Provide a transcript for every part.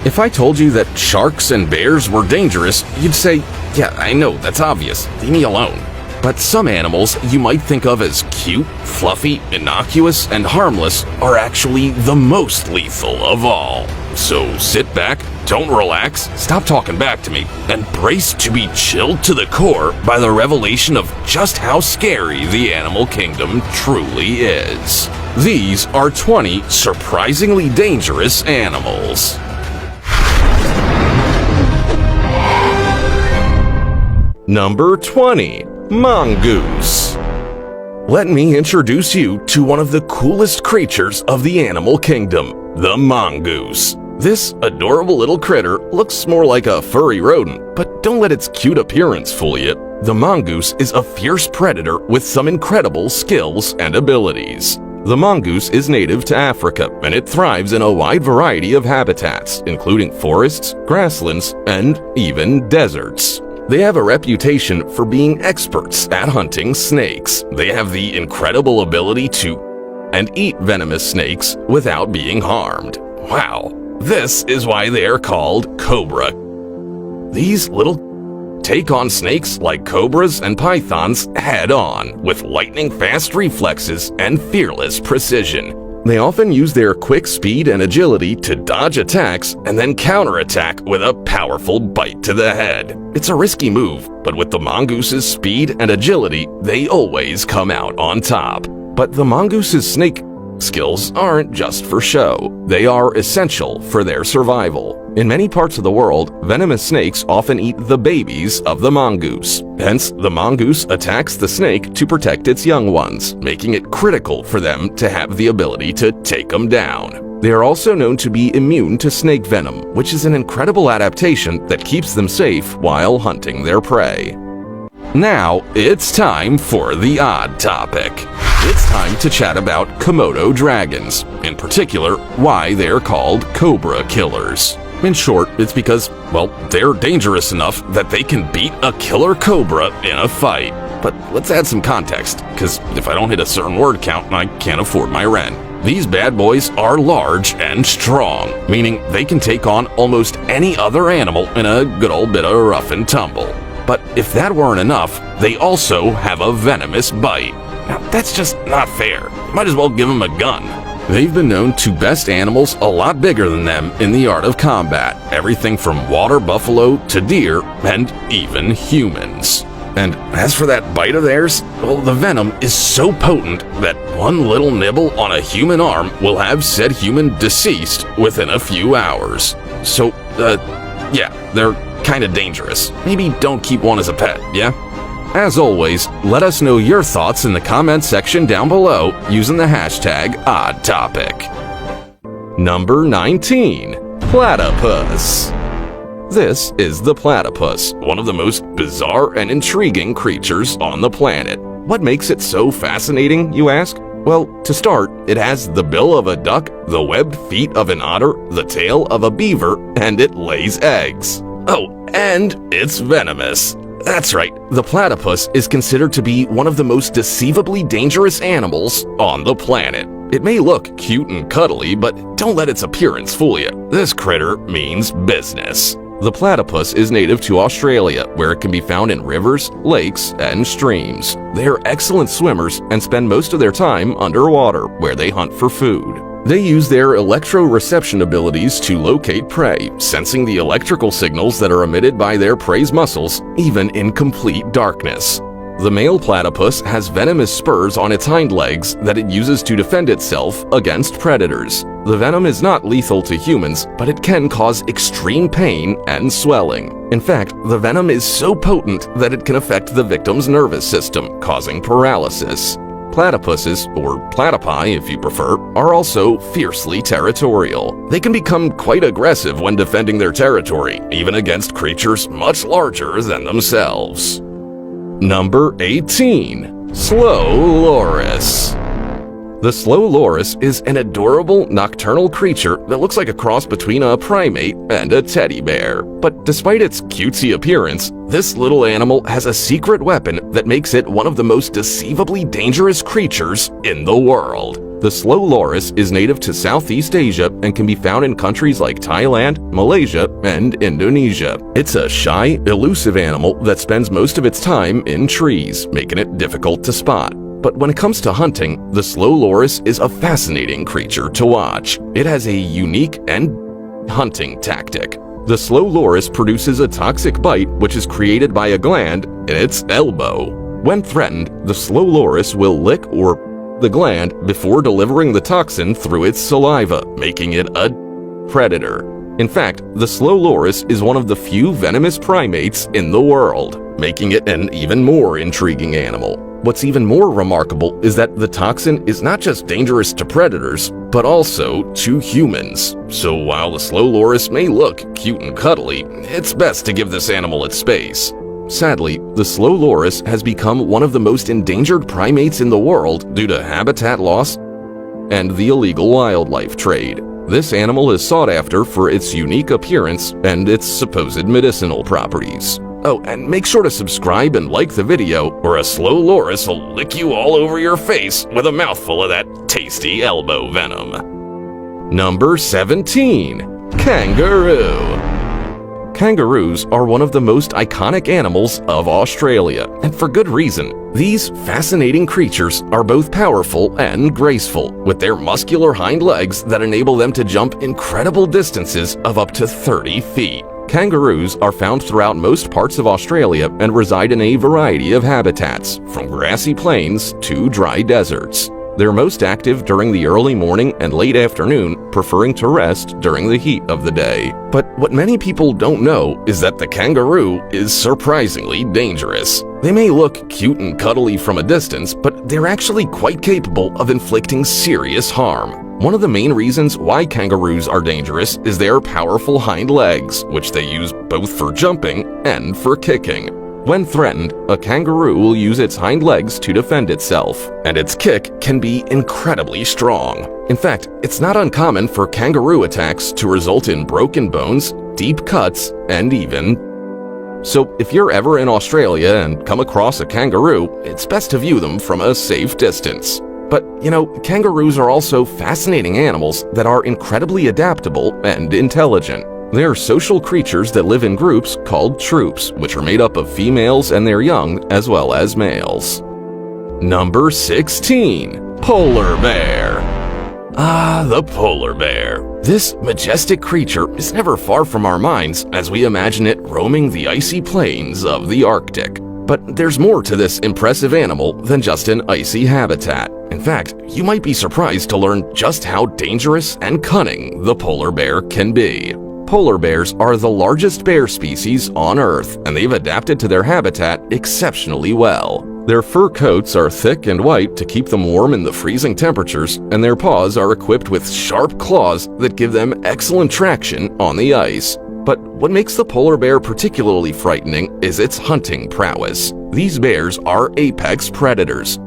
If I told you that sharks and bears were dangerous, you'd say, yeah, I know, that's obvious, leave me alone. But some animals you might think of as cute, fluffy, innocuous, and harmless are actually the most lethal of all. So sit back, don't relax, stop talking back to me, and brace to be chilled to the core by the revelation of just how scary the animal kingdom truly is. These are 20 surprisingly dangerous animals. Number 20. Mongoose. Let me introduce you to one of the coolest creatures of the animal kingdom, the mongoose. This adorable little critter looks more like a furry rodent, but don't let its cute appearance fool you. The mongoose is a fierce predator with some incredible skills and abilities. The mongoose is native to Africa, and it thrives in a wide variety of habitats, including forests, grasslands, and even deserts. They have a reputation for being experts at hunting snakes. They have the incredible ability to eat venomous snakes without being harmed. Wow, this is why they are called cobra. These little take on snakes like cobras and pythons head on, with lightning-fast reflexes and fearless precision. They often use their quick speed and agility to dodge attacks and then counterattack with a powerful bite to the head. It's a risky move, but with the mongoose's speed and agility, they always come out on top. But the mongoose's snake skills aren't just for show. They are essential for their survival. In many parts of the world, venomous snakes often eat the babies of the mongoose. Hence, the mongoose attacks the snake to protect its young ones, making it critical for them to have the ability to take them down. They are also known to be immune to snake venom, which is an incredible adaptation that keeps them safe while hunting their prey. Now, it's time for the odd topic. It's time to chat about Komodo dragons, in particular, why they're called cobra killers. In short, it's because, well, they're dangerous enough that they can beat a killer cobra in a fight. But let's add some context, because if I don't hit a certain word count, I can't afford my rent. These bad boys are large and strong, meaning they can take on almost any other animal in a good old bit of rough and tumble. But if that weren't enough, they also have a venomous bite. Now, that's just not fair. Might as well give them a gun. They've been known to best animals a lot bigger than them in the art of combat, everything from water buffalo to deer and even humans. And as for that bite of theirs, well, the venom is so potent that one little nibble on a human arm will have said human deceased within a few hours. So, yeah, they're kinda dangerous. Maybe don't keep one as a pet, yeah? As always, let us know your thoughts in the comment section down below using the hashtag #OddTopic. Number 19. Platypus. This is the platypus, one of the most bizarre and intriguing creatures on the planet. What makes it so fascinating, you ask? Well, to start, it has the bill of a duck, the webbed feet of an otter, the tail of a beaver, and it lays eggs. Oh, and it's venomous. That's right, the platypus is considered to be one of the most deceivably dangerous animals on the planet. It may look cute and cuddly, but don't let its appearance fool you. This critter means business. The platypus is native to Australia, where it can be found in rivers, lakes, and streams. They are excellent swimmers and spend most of their time underwater, where they hunt for food. They use their electroreception abilities to locate prey, sensing the electrical signals that are emitted by their prey's muscles, even in complete darkness. The male platypus has venomous spurs on its hind legs that it uses to defend itself against predators. The venom is not lethal to humans, but it can cause extreme pain and swelling. In fact, the venom is so potent that it can affect the victim's nervous system, causing paralysis. Platypuses, or platypi if you prefer, are also fiercely territorial. They can become quite aggressive when defending their territory, even against creatures much larger than themselves. Number 18. Slow Loris. The slow loris is an adorable nocturnal creature that looks like a cross between a primate and a teddy bear. But despite its cutesy appearance, this little animal has a secret weapon that makes it one of the most deceivably dangerous creatures in the world. The slow loris is native to Southeast Asia and can be found in countries like Thailand, Malaysia, and Indonesia. It's a shy, elusive animal that spends most of its time in trees, making it difficult to spot. But when it comes to hunting, the slow loris is a fascinating creature to watch. It has a unique and hunting tactic. The slow loris produces a toxic bite which is created by a gland in its elbow. When threatened, the slow loris will lick the gland before delivering the toxin through its saliva, making it a predator. In fact, the slow loris is one of the few venomous primates in the world, making it an even more intriguing animal. What's even more remarkable is that the toxin is not just dangerous to predators, but also to humans. So while the slow loris may look cute and cuddly, it's best to give this animal its space. Sadly, the slow loris has become one of the most endangered primates in the world due to habitat loss and the illegal wildlife trade. This animal is sought after for its unique appearance and its supposed medicinal properties. Oh, and make sure to subscribe and like the video, or a slow loris will lick you all over your face with a mouthful of that tasty elbow venom. Number 17. Kangaroo. Kangaroos are one of the most iconic animals of Australia, and for good reason. These fascinating creatures are both powerful and graceful, with their muscular hind legs that enable them to jump incredible distances of up to 30 feet. Kangaroos are found throughout most parts of Australia and reside in a variety of habitats, from grassy plains to dry deserts. They're most active during the early morning and late afternoon, preferring to rest during the heat of the day. But what many people don't know is that the kangaroo is surprisingly dangerous. They may look cute and cuddly from a distance, but they're actually quite capable of inflicting serious harm. One of the main reasons why kangaroos are dangerous is their powerful hind legs, which they use both for jumping and for kicking. When threatened, a kangaroo will use its hind legs to defend itself, and its kick can be incredibly strong. In fact, it's not uncommon for kangaroo attacks to result in broken bones, deep cuts, and even. So if you're ever in Australia and come across a kangaroo, it's best to view them from a safe distance. But, kangaroos are also fascinating animals that are incredibly adaptable and intelligent. They are social creatures that live in groups called troops, which are made up of females and their young, as well as males. Number 16. Polar bear. The polar bear. This majestic creature is never far from our minds as we imagine it roaming the icy plains of the Arctic. But there's more to this impressive animal than just an icy habitat. In fact, you might be surprised to learn just how dangerous and cunning the polar bear can be. Polar bears are the largest bear species on Earth, and they've adapted to their habitat exceptionally well. Their fur coats are thick and white to keep them warm in the freezing temperatures, and their paws are equipped with sharp claws that give them excellent traction on the ice. But what makes the polar bear particularly frightening is its hunting prowess. These bears are apex predators.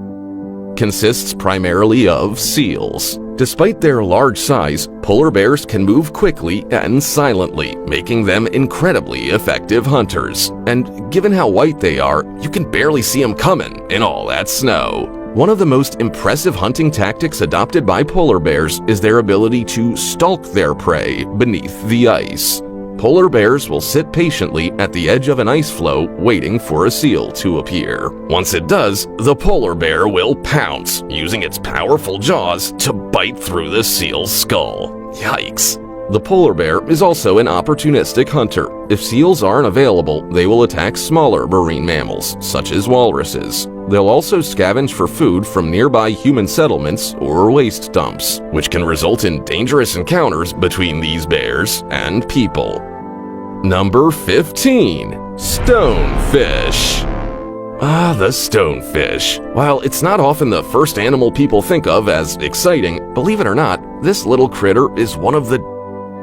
Consists primarily of seals. Despite their large size, polar bears can move quickly and silently, making them incredibly effective hunters. And given how white they are, you can barely see them coming in all that snow. One of the most impressive hunting tactics adopted by polar bears is their ability to stalk their prey beneath the ice. Polar bears will sit patiently at the edge of an ice floe waiting for a seal to appear. Once it does, the polar bear will pounce, using its powerful jaws to bite through the seal's skull. Yikes! The polar bear is also an opportunistic hunter. If seals aren't available, they will attack smaller marine mammals, such as walruses. They'll also scavenge for food from nearby human settlements or waste dumps, which can result in dangerous encounters between these bears and people. Number 15. Stonefish. The stonefish. While it's not often the first animal people think of as exciting, believe it or not, this little critter is one of the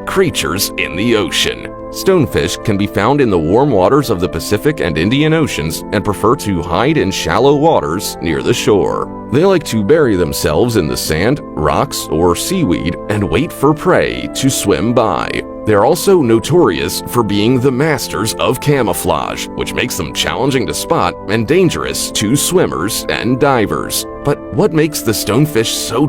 creatures in the ocean. Stonefish can be found in the warm waters of the Pacific and Indian Oceans and prefer to hide in shallow waters near the shore. They like to bury themselves in the sand, rocks, or seaweed and wait for prey to swim by. They're also notorious for being the masters of camouflage, which makes them challenging to spot and dangerous to swimmers and divers. But what makes the stonefish so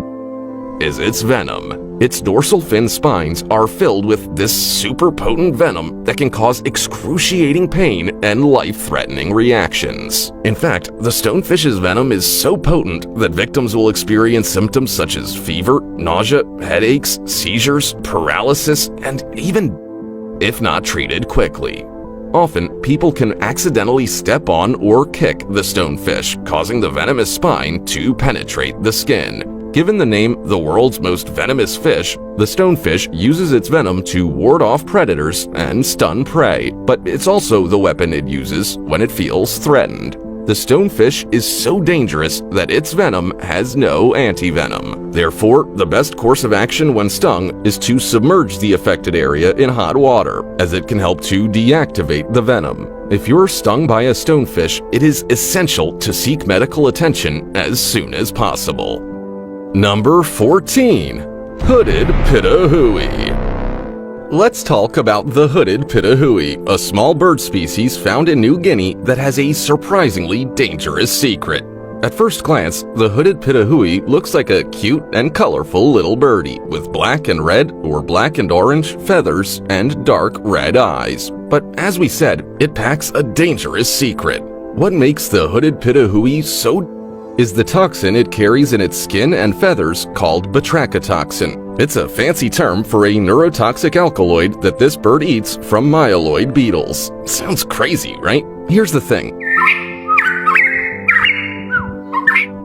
is its venom. Its dorsal fin spines are filled with this super potent venom that can cause excruciating pain and life-threatening reactions. In fact, the stonefish's venom is so potent that victims will experience symptoms such as fever, nausea, headaches, seizures, paralysis, and even if not treated quickly. Often, people can accidentally step on or kick the stonefish, causing the venomous spine to penetrate the skin. Given the name the world's most venomous fish, the stonefish uses its venom to ward off predators and stun prey, but it's also the weapon it uses when it feels threatened. The stonefish is so dangerous that its venom has no antivenom. Therefore, the best course of action when stung is to submerge the affected area in hot water, as it can help to deactivate the venom. If you're stung by a stonefish, it is essential to seek medical attention as soon as possible. Number 14. Hooded Pitahui. Let's talk about the hooded pitahui, a small bird species found in New Guinea that has a surprisingly dangerous secret. At first glance, the hooded pitahui looks like a cute and colorful little birdie with black and red or black and orange feathers and dark red eyes. But as we said, it packs a dangerous secret. What makes the hooded pitahui so is the toxin it carries in its skin and feathers called batrachotoxin. It's a fancy term for a neurotoxic alkaloid that this bird eats from myeloid beetles. Sounds crazy, right? Here's the thing.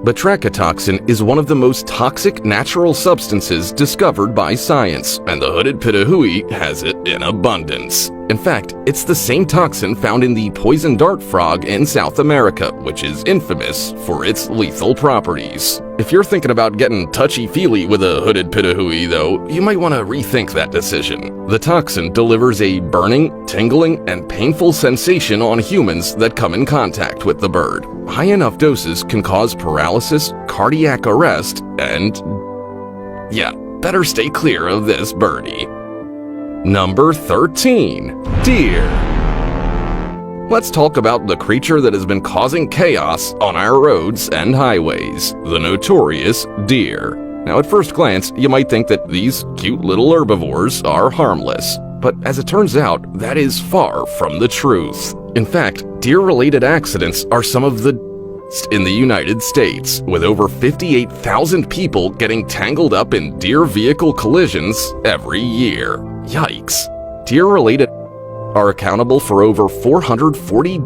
Batrachotoxin is one of the most toxic natural substances discovered by science, and the hooded pitahui has it in abundance. In fact, it's the same toxin found in the poison dart frog in South America, which is infamous for its lethal properties. If you're thinking about getting touchy-feely with a hooded pitahui, though, you might want to rethink that decision. The toxin delivers a burning, tingling, and painful sensation on humans that come in contact with the bird. High enough doses can cause paralysis, cardiac arrest, and yeah, better stay clear of this birdie. Number 13. Deer. Let's talk about the creature that has been causing chaos on our roads and highways, the notorious deer. Now, at first glance, you might think that these cute little herbivores are harmless, but as it turns out, that is far from the truth. In fact, deer-related accidents are some of the in the United States, with over 58,000 people getting tangled up in deer vehicle collisions every year. Yikes. Deer-related are accountable for over 440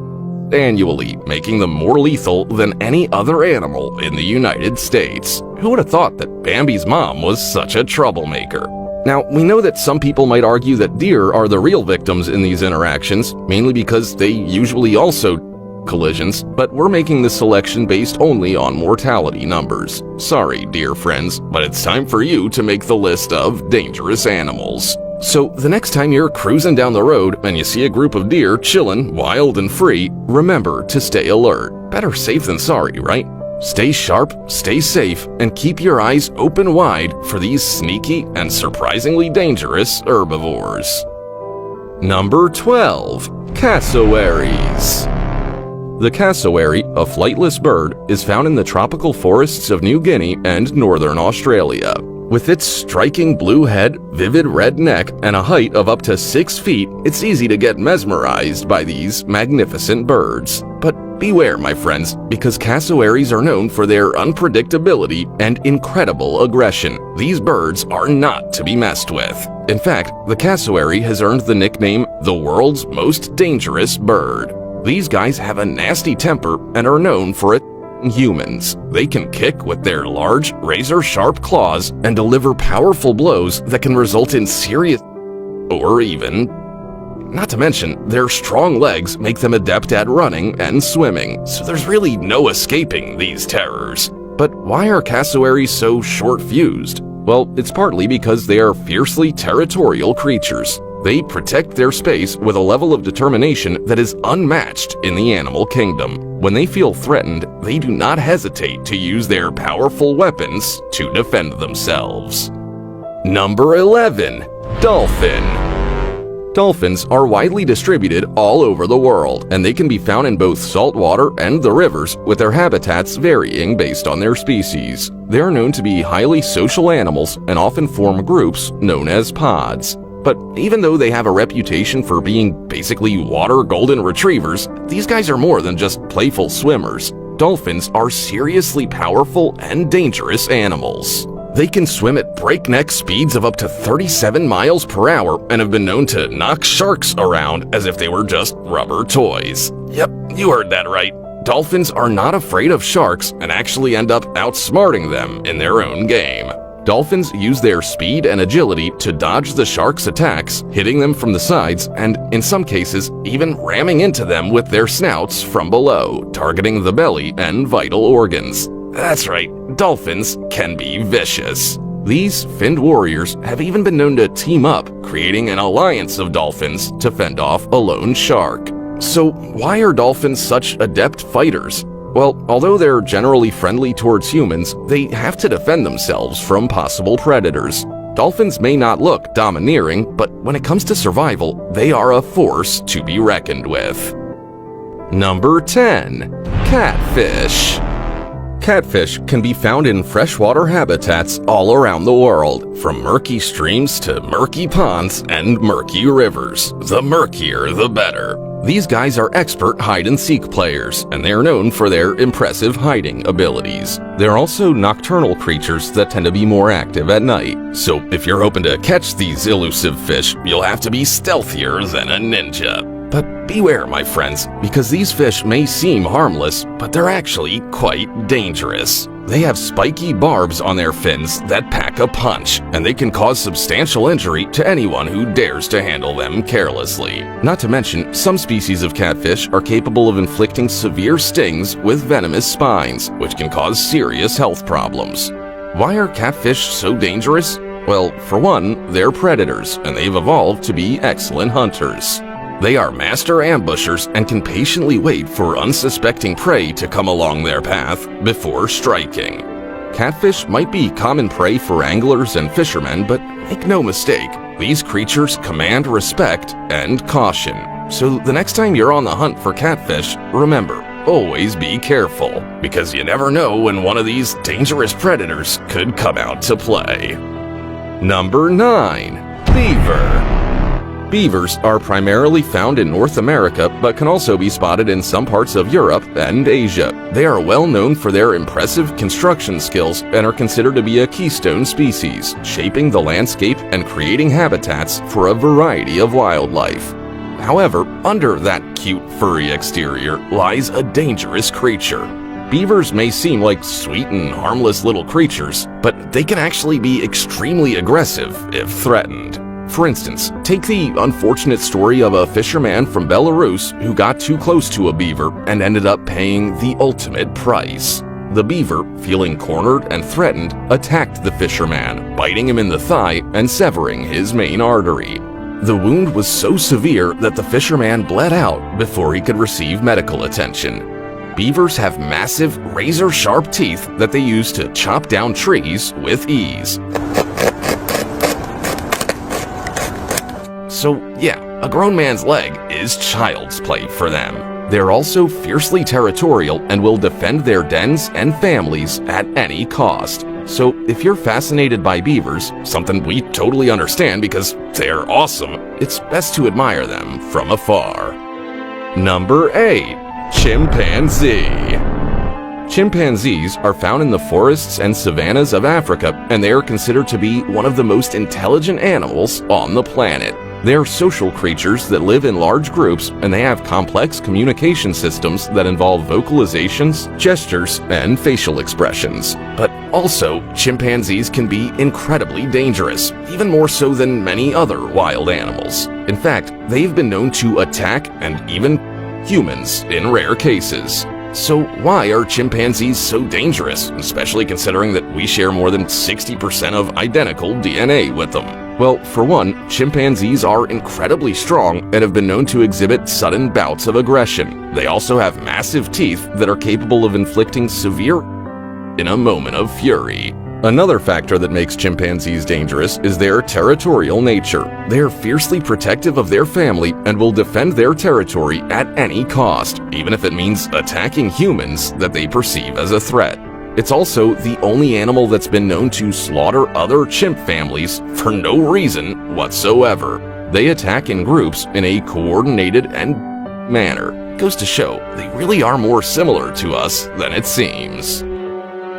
annually, making them more lethal than any other animal in the United States. Who would have thought that Bambi's mom was such a troublemaker? Now, we know that some people might argue that deer are the real victims in these interactions, mainly because they usually also collisions, but we're making this selection based only on mortality numbers. Sorry, dear friends, but it's time for you to make the list of dangerous animals. So the next time you're cruising down the road and you see a group of deer chilling wild and free, remember to stay alert. Better safe than sorry, right? Stay sharp, stay safe, and keep your eyes open wide for these sneaky and surprisingly dangerous herbivores. Number 12. Cassowaries. The cassowary, a flightless bird, is found in the tropical forests of New Guinea and northern Australia. With its striking blue head, vivid red neck, and a height of up to 6 feet, it's easy to get mesmerized by these magnificent birds. But beware, my friends, because cassowaries are known for their unpredictability and incredible aggression. These birds are not to be messed with. In fact, the cassowary has earned the nickname the world's most dangerous bird. These guys have a nasty temper and are known for it. Humans. They can kick with their large, razor-sharp claws and deliver powerful blows that can result in serious or even. Not to mention, their strong legs make them adept at running and swimming, so there's really no escaping these terrors. But why are cassowaries so short-fused? Well, it's partly because they are fiercely territorial creatures. They protect their space with a level of determination that is unmatched in the animal kingdom. When they feel threatened, they do not hesitate to use their powerful weapons to defend themselves. Number 11. Dolphin. Dolphins are widely distributed all over the world, and they can be found in both saltwater and the rivers, with their habitats varying based on their species. They are known to be highly social animals and often form groups known as pods. But even though they have a reputation for being basically water golden retrievers, these guys are more than just playful swimmers. Dolphins are seriously powerful and dangerous animals. They can swim at breakneck speeds of up to 37 miles per hour and have been known to knock sharks around as if they were just rubber toys. Yep, you heard that right. Dolphins are not afraid of sharks and actually end up outsmarting them in their own game. Dolphins use their speed and agility to dodge the sharks' attacks, hitting them from the sides and, in some cases, even ramming into them with their snouts from below, targeting the belly and vital organs. That's right, dolphins can be vicious. These finned warriors have even been known to team up, creating an alliance of dolphins to fend off a lone shark. So why are dolphins such adept fighters? Well, although they're generally friendly towards humans, they have to defend themselves from possible predators. Dolphins may not look domineering, but when it comes to survival, they are a force to be reckoned with. Number 10. Catfish. Catfish can be found in freshwater habitats all around the world, from murky streams to murky ponds and murky rivers. The murkier, the better. These guys are expert hide-and-seek players, and they are known for their impressive hiding abilities. They're also nocturnal creatures that tend to be more active at night. So if you're hoping to catch these elusive fish, you'll have to be stealthier than a ninja. But beware, my friends, because these fish may seem harmless, but they're actually quite dangerous. They have spiky barbs on their fins that pack a punch, and they can cause substantial injury to anyone who dares to handle them carelessly. Not to mention, some species of catfish are capable of inflicting severe stings with venomous spines, which can cause serious health problems. Why are catfish so dangerous? Well, for one, they're predators, and they've evolved to be excellent hunters. They are master ambushers and can patiently wait for unsuspecting prey to come along their path before striking. Catfish might be common prey for anglers and fishermen, but make no mistake, these creatures command respect and caution. So the next time you're on the hunt for catfish, remember, always be careful, because you never know when one of these dangerous predators could come out to play. Number 9. Beaver. Beavers are primarily found in North America, but can also be spotted in some parts of Europe and Asia. They are well known for their impressive construction skills and are considered to be a keystone species, shaping the landscape and creating habitats for a variety of wildlife. However, under that cute furry exterior lies a dangerous creature. Beavers may seem like sweet and harmless little creatures, but they can actually be extremely aggressive if threatened. For instance, take the unfortunate story of a fisherman from Belarus who got too close to a beaver and ended up paying the ultimate price. The beaver, feeling cornered and threatened, attacked the fisherman, biting him in the thigh and severing his main artery. The wound was so severe that the fisherman bled out before he could receive medical attention. Beavers have massive, razor-sharp teeth that they use to chop down trees with ease. So yeah, a grown man's leg is child's play for them. They're also fiercely territorial and will defend their dens and families at any cost. So if you're fascinated by beavers, something we totally understand because they're awesome, it's best to admire them from afar. Number 8. Chimpanzee. Chimpanzees are found in the forests and savannas of Africa, and they are considered to be one of the most intelligent animals on the planet. They are social creatures that live in large groups, and they have complex communication systems that involve vocalizations, gestures, and facial expressions. But also, chimpanzees can be incredibly dangerous, even more so than many other wild animals. In fact, they've been known to attack and even humans in rare cases. So why are chimpanzees so dangerous, especially considering that we share more than 60% of identical DNA with them? Well, for one, chimpanzees are incredibly strong and have been known to exhibit sudden bouts of aggression. They also have massive teeth that are capable of inflicting severe in a moment of fury. Another factor that makes chimpanzees dangerous is their territorial nature. They are fiercely protective of their family and will defend their territory at any cost, even if it means attacking humans that they perceive as a threat. It's also the only animal that's been known to slaughter other chimp families for no reason whatsoever. They attack in groups in a coordinated manner. It goes to show they really are more similar to us than it seems.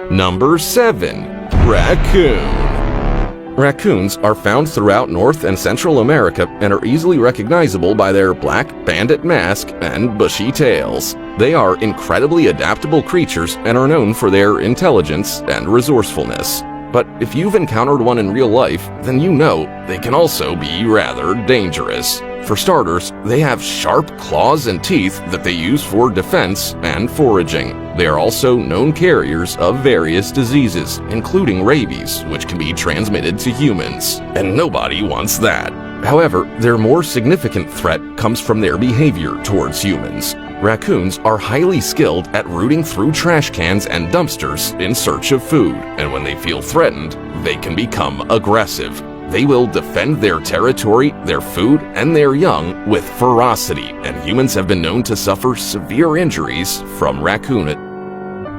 Number 7. Raccoon. Raccoons are found throughout North and Central America and are easily recognizable by their black bandit mask and bushy tails. They are incredibly adaptable creatures and are known for their intelligence and resourcefulness. But if you've encountered one in real life, then you know they can also be rather dangerous. For starters, they have sharp claws and teeth that they use for defense and foraging. They are also known carriers of various diseases, including rabies, which can be transmitted to humans. And nobody wants that. However, their more significant threat comes from their behavior towards humans. Raccoons are highly skilled at rooting through trash cans and dumpsters in search of food, and when they feel threatened, they can become aggressive. They will defend their territory, their food, and their young with ferocity, and humans have been known to suffer severe injuries from raccoon.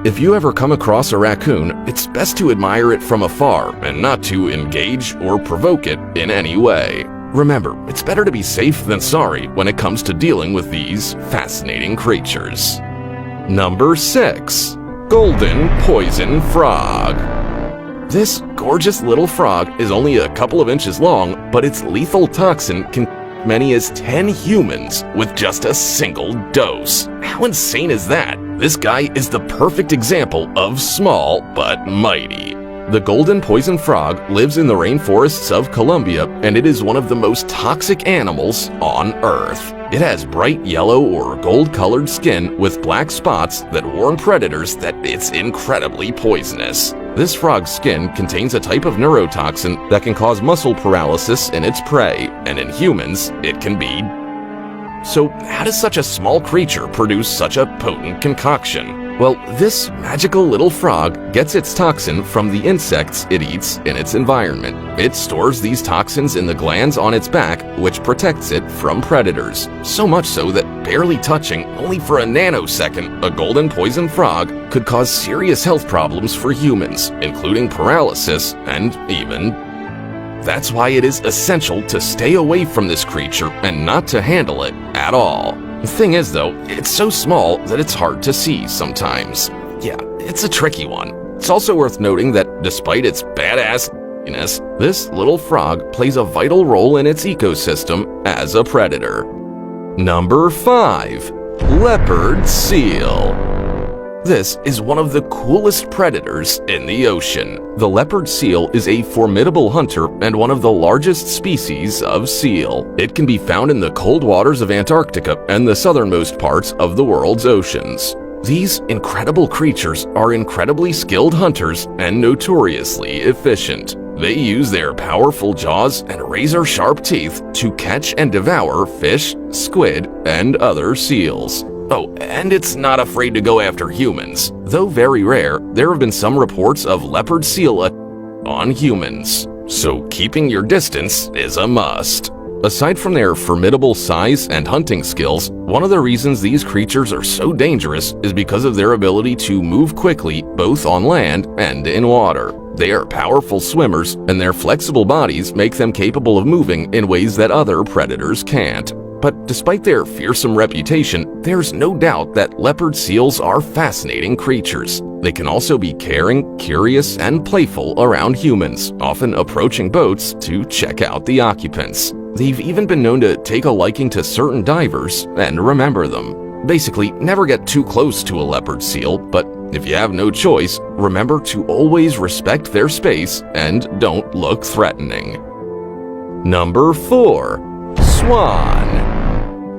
If you ever come across a raccoon, it's best to admire it from afar and not to engage or provoke it in any way. Remember, it's better to be safe than sorry when it comes to dealing with these fascinating creatures. Number 6. Golden Poison Frog. This gorgeous little frog is only a couple of inches long, but its lethal toxin can kill many as 10 humans with just a single dose. How insane is that? This guy is the perfect example of small but mighty. The golden poison frog lives in the rainforests of Colombia, and it is one of the most toxic animals on Earth. It has bright yellow or gold-colored skin with black spots that warn predators that it's incredibly poisonous. This frog's skin contains a type of neurotoxin that can cause muscle paralysis in its prey, and in humans, it can be. So how does such a small creature produce such a potent concoction? Well, this magical little frog gets its toxin from the insects it eats in its environment. It stores these toxins in the glands on its back, which protects it from predators. So much so that barely touching, only for a nanosecond, a golden poison frog could cause serious health problems for humans, including paralysis and even. That's why it is essential to stay away from this creature and not to handle it at all. The thing is, though, it's so small that it's hard to see sometimes. Yeah, it's a tricky one. It's also worth noting that despite its badassness, this little frog plays a vital role in its ecosystem as a predator. Number 5. Leopard Seal. This is one of the coolest predators in the ocean. The leopard seal is a formidable hunter and one of the largest species of seal. It can be found in the cold waters of Antarctica and the southernmost parts of the world's oceans. These incredible creatures are incredibly skilled hunters and notoriously efficient. They use their powerful jaws and razor-sharp teeth to catch and devour fish, squid, and other seals. Oh, and it's not afraid to go after humans. Though very rare, there have been some reports of leopard seal on humans. So keeping your distance is a must. Aside from their formidable size and hunting skills, one of the reasons these creatures are so dangerous is because of their ability to move quickly both on land and in water. They are powerful swimmers, and their flexible bodies make them capable of moving in ways that other predators can't. But despite their fearsome reputation, there's no doubt that leopard seals are fascinating creatures. They can also be caring, curious, and playful around humans, often approaching boats to check out the occupants. They've even been known to take a liking to certain divers and remember them. Basically, never get too close to a leopard seal, but if you have no choice, remember to always respect their space and don't look threatening. Number 4. Swan.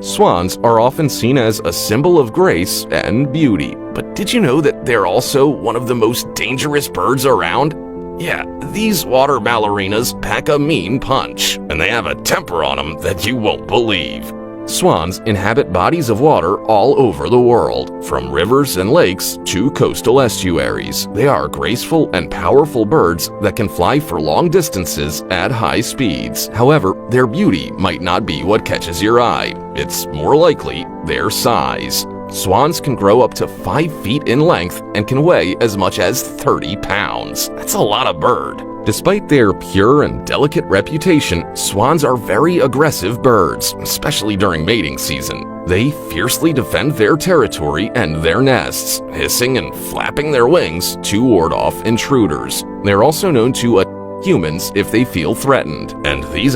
Swans are often seen as a symbol of grace and beauty, but did you know that they're also one of the most dangerous birds around? Yeah, these water ballerinas pack a mean punch, and they have a temper on them that you won't believe. Swans inhabit bodies of water all over the world, from rivers and lakes to coastal estuaries. They are graceful and powerful birds that can fly for long distances at high speeds. However, their beauty might not be what catches your eye. It's more likely their size. Swans can grow up to 5 feet in length and can weigh as much as 30 pounds. That's a lot of bird. Despite their pure and delicate reputation, swans are very aggressive birds, especially during mating season. They fiercely defend their territory and their nests, hissing and flapping their wings to ward off intruders. They're also known to attack humans if they feel threatened, and these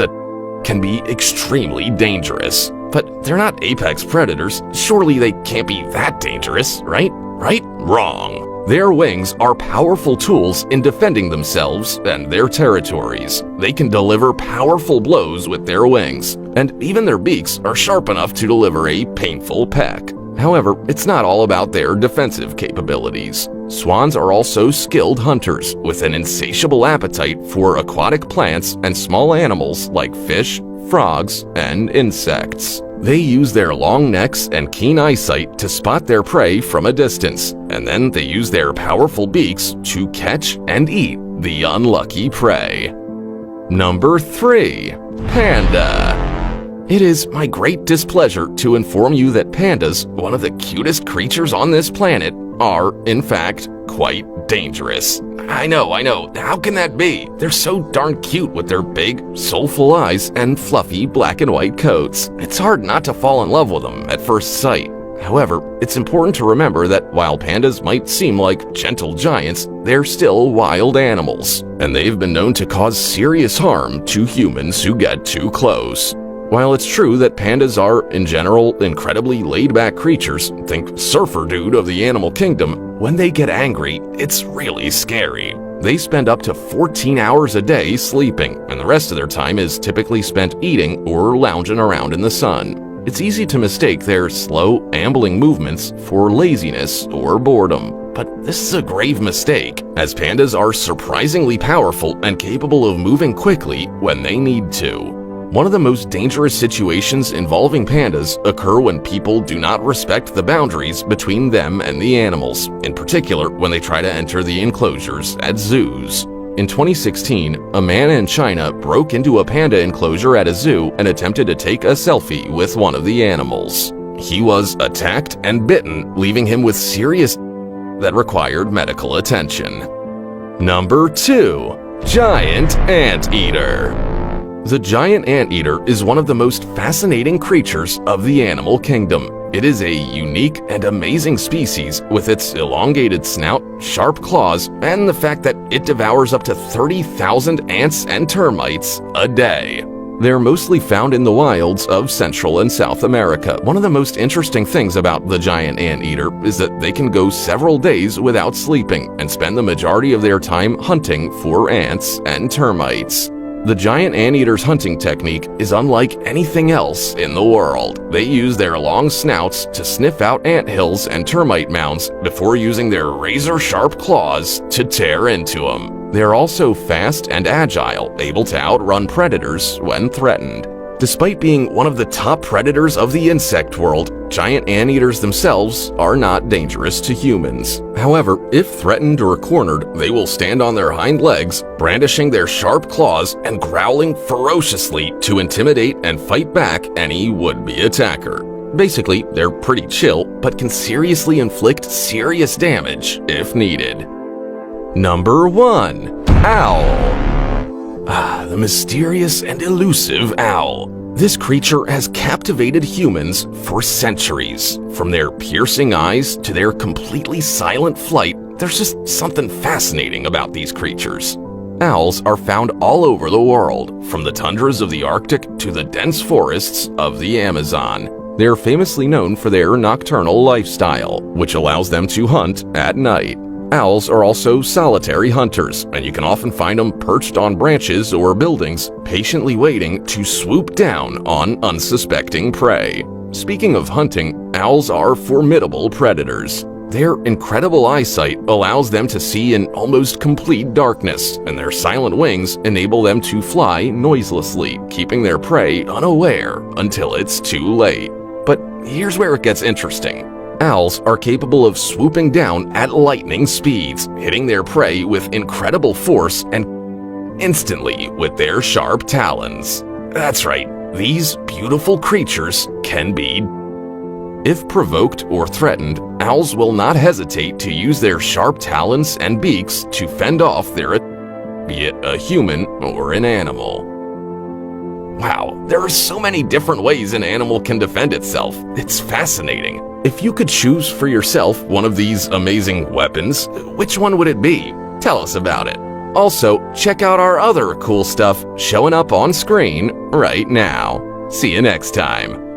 can be extremely dangerous. But they're not apex predators. Surely they can't be that dangerous, right? Right? Wrong. Their wings are powerful tools in defending themselves and their territories. They can deliver powerful blows with their wings, and even their beaks are sharp enough to deliver a painful peck. However, it's not all about their defensive capabilities. Swans are also skilled hunters with an insatiable appetite for aquatic plants and small animals like fish, frogs, and insects. They use their long necks and keen eyesight to spot their prey from a distance, and then they use their powerful beaks to catch and eat the unlucky prey. Number 3. Panda. It is my great displeasure to inform you that pandas, one of the cutest creatures on this planet, are, in fact, quite dangerous. I know, how can that be? They're so darn cute with their big, soulful eyes and fluffy black and white coats. It's hard not to fall in love with them at first sight. However, it's important to remember that while pandas might seem like gentle giants, they're still wild animals, and they've been known to cause serious harm to humans who get too close. While it's true that pandas are, in general, incredibly laid-back creatures, think surfer dude of the animal kingdom, when they get angry, it's really scary. They spend up to 14 hours a day sleeping, and the rest of their time is typically spent eating or lounging around in the sun. It's easy to mistake their slow, ambling movements for laziness or boredom. But this is a grave mistake, as pandas are surprisingly powerful and capable of moving quickly when they need to. One of the most dangerous situations involving pandas occur when people do not respect the boundaries between them and the animals, in particular when they try to enter the enclosures at zoos. In 2016, a man in China broke into a panda enclosure at a zoo and attempted to take a selfie with one of the animals. He was attacked and bitten, leaving him with serious that required medical attention. Number 2. Giant Anteater. The giant anteater is one of the most fascinating creatures of the animal kingdom. It is a unique and amazing species with its elongated snout, sharp claws, and the fact that it devours up to 30,000 ants and termites a day. They're mostly found in the wilds of Central and South America. One of the most interesting things about the giant anteater is that they can go several days without sleeping and spend the majority of their time hunting for ants and termites. The giant anteater's hunting technique is unlike anything else in the world. They use their long snouts to sniff out anthills and termite mounds before using their razor-sharp claws to tear into them. They're also fast and agile, able to outrun predators when threatened. Despite being one of the top predators of the insect world, giant anteaters themselves are not dangerous to humans. However, if threatened or cornered, they will stand on their hind legs, brandishing their sharp claws and growling ferociously to intimidate and fight back any would-be attacker. Basically, they're pretty chill, but can seriously inflict serious damage if needed. Number 1. Owl. The mysterious and elusive owl. This creature has captivated humans for centuries. From their piercing eyes to their completely silent flight, there's just something fascinating about these creatures. Owls are found all over the world, from the tundras of the Arctic to the dense forests of the Amazon. They're famously known for their nocturnal lifestyle, which allows them to hunt at night. Owls are also solitary hunters, and you can often find them perched on branches or buildings, patiently waiting to swoop down on unsuspecting prey. Speaking of hunting, owls are formidable predators. Their incredible eyesight allows them to see in almost complete darkness, and their silent wings enable them to fly noiselessly, keeping their prey unaware until it's too late. But here's where it gets interesting. Owls are capable of swooping down at lightning speeds, hitting their prey with incredible force and instantly with their sharp talons. That's right, these beautiful creatures can be. If provoked or threatened, owls will not hesitate to use their sharp talons and beaks to fend off their, be it a human or an animal. Wow, there are so many different ways an animal can defend itself. It's fascinating. If you could choose for yourself one of these amazing weapons, which one would it be? Tell us about it. Also, check out our other cool stuff showing up on screen right now. See you next time.